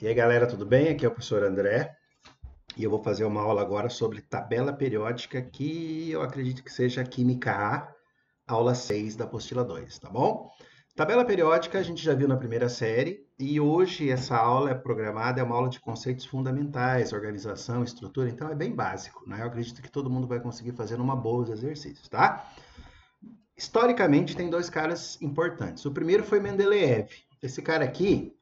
E aí, galera, tudo bem? Aqui é o professor André e eu vou fazer uma aula agora sobre tabela periódica que eu acredito que seja a Química A, aula 6 da apostila 2, tá bom? Tabela periódica a gente já viu na primeira série e hoje essa aula é programada, é uma aula de conceitos fundamentais, organização, estrutura, então é bem básico, né? Eu acredito que todo mundo vai conseguir fazer numa boa os exercícios, tá? Historicamente tem dois caras importantes. O primeiro foi Mendeleev. Esse cara aqui,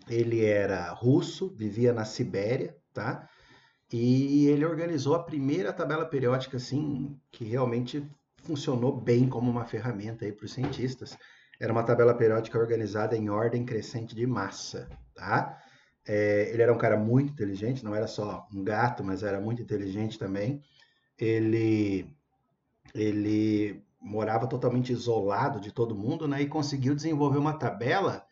ele era russo, vivia na Sibéria, tá? E ele organizou a primeira tabela periódica, assim, que realmente funcionou bem como uma ferramenta aí para os cientistas. Era uma tabela periódica organizada em ordem crescente de massa, tá? Ele era um cara muito inteligente, não era só um gato, mas era muito inteligente também. Ele, ele morava totalmente isolado de todo mundo, né? E conseguiu desenvolver uma tabela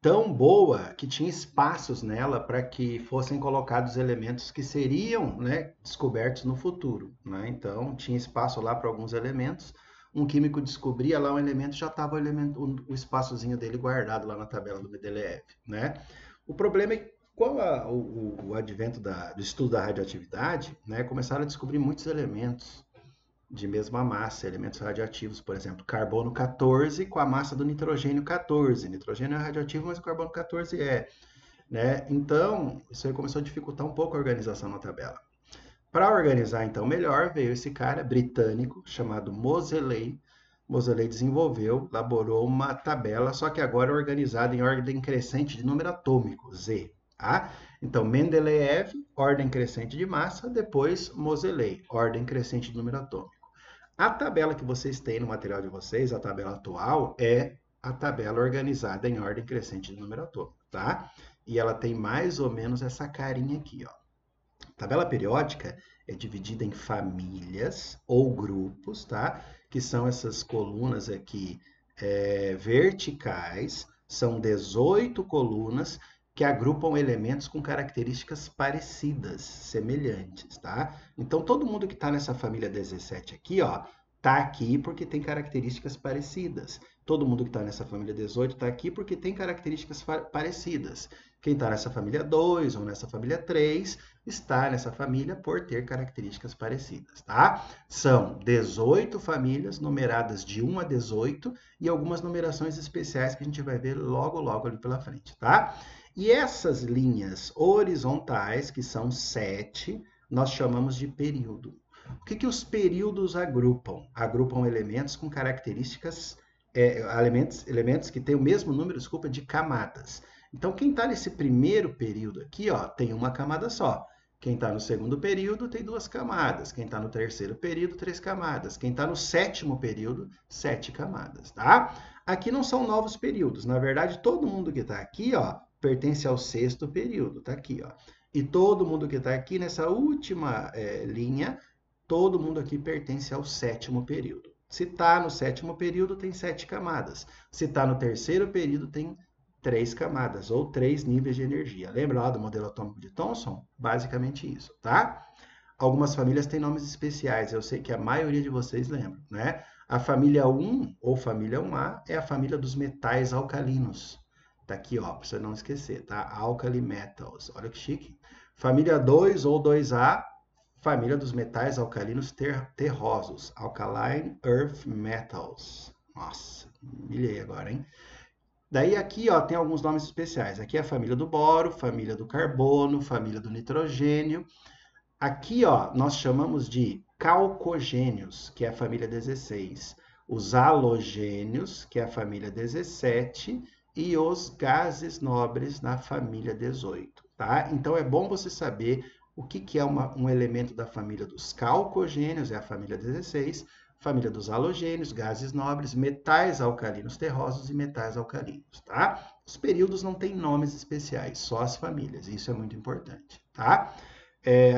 tão boa que tinha espaços nela para que fossem colocados elementos que seriam, né, descobertos no futuro, né? Então tinha espaço lá para alguns elementos. Um químico descobria lá um elemento, já estava o espaçozinho dele guardado lá na tabela do Mendeleev, né? O problema é que com o advento do estudo da radioatividade, né, começaram a descobrir muitos elementos de mesma massa, elementos radioativos, por exemplo, carbono 14 com a massa do nitrogênio 14. Nitrogênio é radioativo, mas o carbono 14 é, né? Então, isso aí começou a dificultar um pouco a organização na tabela. Para organizar então melhor, veio esse cara britânico chamado Moseley. Moseley desenvolveu, elaborou uma tabela, só que agora organizada em ordem crescente de número atômico, Z. Tá? Então, Mendeleev, ordem crescente de massa, depois Moseley, ordem crescente de número atômico. A tabela que vocês têm no material de vocês, a tabela atual, é a tabela organizada em ordem crescente de número atômico, tá? E ela tem mais ou menos essa carinha aqui, ó. A tabela periódica é dividida em famílias ou grupos, tá? Que são essas colunas aqui verticais, são 18 colunas que agrupam elementos com características parecidas, semelhantes, tá? Então, todo mundo que está nessa família 17 aqui, ó, tá aqui porque tem características parecidas. Todo mundo que está nessa família 18 está aqui porque tem características parecidas. Quem está nessa família 2 ou nessa família 3 está nessa família por ter características parecidas, tá? São 18 famílias numeradas de 1 a 18 e algumas numerações especiais que a gente vai ver logo, logo ali pela frente, tá? E essas linhas horizontais, que são 7, nós chamamos de período. O que os períodos agrupam? Agrupam elementos com características, elementos que têm o mesmo número, desculpa, de camadas. Então, quem está nesse primeiro período aqui, ó, tem uma camada só. Quem está no segundo período tem duas camadas. Quem está no terceiro período, três camadas. Quem está no sétimo período, 7 camadas, tá? Aqui não são novos períodos. Na verdade, todo mundo que está aqui, ó, pertence ao sexto período. Tá aqui, ó. E todo mundo que está aqui nessa última linha, todo mundo aqui pertence ao sétimo período. Se está no sétimo período, tem 7 camadas. Se está no terceiro período, tem 3 camadas, ou 3 níveis de energia. Lembra lá do modelo atômico de Thomson? Basicamente isso, tá? Algumas famílias têm nomes especiais, eu sei que a maioria de vocês lembram, né? A família 1, ou família 1A, é a família dos metais alcalinos. Tá aqui, ó, para você não esquecer, tá? Alkali Metals, olha que chique. Família 2, ou 2A, família dos metais alcalinos terrosos, Alkaline Earth Metals. Nossa, milhei agora, hein? Daí aqui, ó, tem alguns nomes especiais. Aqui é a família do boro, família do carbono, família do nitrogênio. Aqui, ó, nós chamamos de calcogênios, que é a família 16. Os halogênios, que é a família 17. E os gases nobres na família 18, tá? Então é bom você saber o que é um elemento da família dos calcogênios, é a família 16, família dos halogênios, gases nobres, metais alcalinos terrosos e metais alcalinos, tá? Os períodos não têm nomes especiais, só as famílias, isso é muito importante, tá?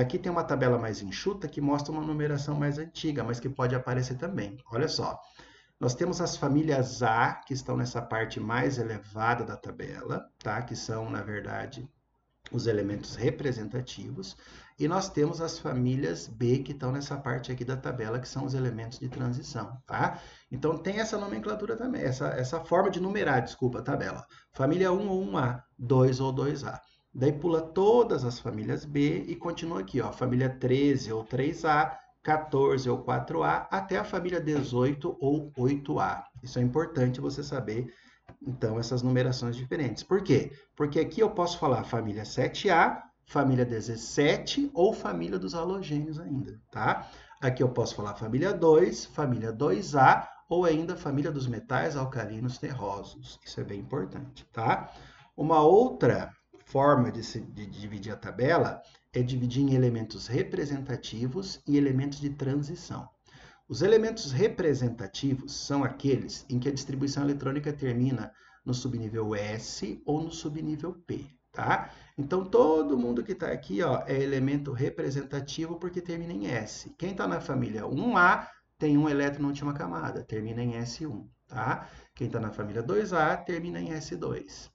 Aqui tem uma tabela mais enxuta que mostra uma numeração mais antiga, mas que pode aparecer também. Olha só, nós temos as famílias A, que estão nessa parte mais elevada da tabela, tá? Que são, na verdade, os elementos representativos, e nós temos as famílias B que estão nessa parte aqui da tabela, que são os elementos de transição, tá? Então tem essa nomenclatura também, essa forma de numerar, desculpa, a tabela. Família 1 ou 1A, 2 ou 2A. Daí pula todas as famílias B e continua aqui, ó, família 13 ou 3A, 14 ou 4A, até a família 18 ou 8A. Isso é importante você saber, então, essas numerações diferentes. Por quê? Porque aqui eu posso falar família 7A, família 17 ou família dos halogênios ainda, tá? Aqui eu posso falar família 2, família 2A ou ainda família dos metais alcalinos terrosos. Isso é bem importante, tá? Uma outra forma de dividir a tabela é dividir em elementos representativos e elementos de transição. Os elementos representativos são aqueles em que a distribuição eletrônica termina no subnível S ou no subnível P, tá? Então, todo mundo que está aqui, ó, é elemento representativo porque termina em S. Quem está na família 1A tem um elétron na última camada, termina em S1, tá? Quem está na família 2A termina em S2.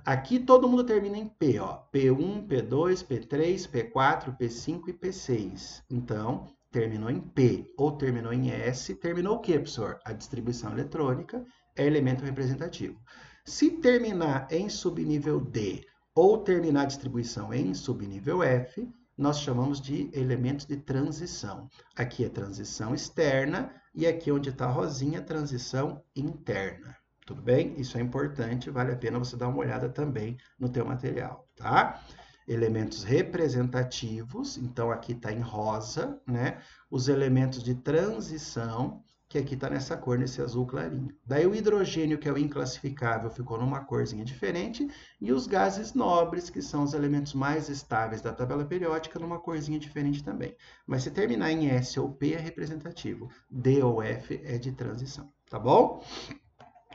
Aqui todo mundo termina em P, ó. P1, P2, P3, P4, P5 e P6. Então, terminou em P ou terminou em S, terminou o quê, professor? A distribuição eletrônica é elemento representativo. Se terminar em subnível D ou terminar a distribuição em subnível F, nós chamamos de elementos de transição. Aqui é transição externa e aqui onde está a rosinha, transição interna. Tudo bem? Isso é importante, vale a pena você dar uma olhada também no teu material, tá? Elementos representativos, então aqui está em rosa, né? Os elementos de transição, que aqui está nessa cor, nesse azul clarinho. Daí o hidrogênio, que é o inclassificável, ficou numa corzinha diferente, e os gases nobres, que são os elementos mais estáveis da tabela periódica, numa corzinha diferente também. Mas se terminar em S ou P é representativo, D ou F é de transição, tá bom?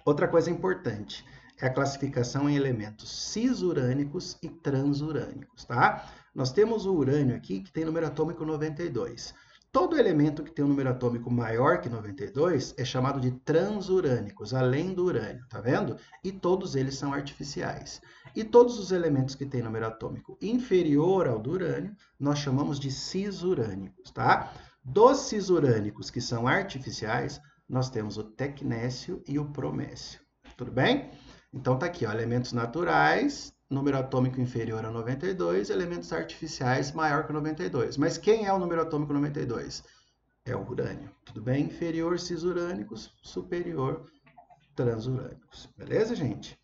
Outra coisa importante é a classificação em elementos cisurânicos e transurânicos, tá? Nós temos o urânio aqui, que tem número atômico 92. Todo elemento que tem um número atômico maior que 92 é chamado de transurânicos, além do urânio, tá vendo? E todos eles são artificiais. E todos os elementos que têm número atômico inferior ao do urânio, nós chamamos de cisurânicos, tá? Dos cisurânicos, que são artificiais, nós temos o tecnécio e o promécio. Tudo bem? Então tá aqui, ó, elementos naturais, número atômico inferior a 92, elementos artificiais maior que 92. Mas quem é o número atômico 92? É o urânio. Tudo bem? Inferior cisurânicos, superior transurânicos. Beleza, gente?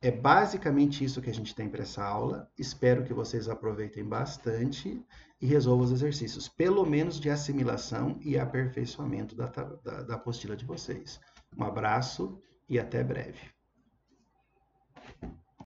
É basicamente isso que a gente tem para essa aula. Espero que vocês aproveitem bastante e resolvam os exercícios, pelo menos de assimilação e aperfeiçoamento da apostila de vocês. Um abraço e até breve.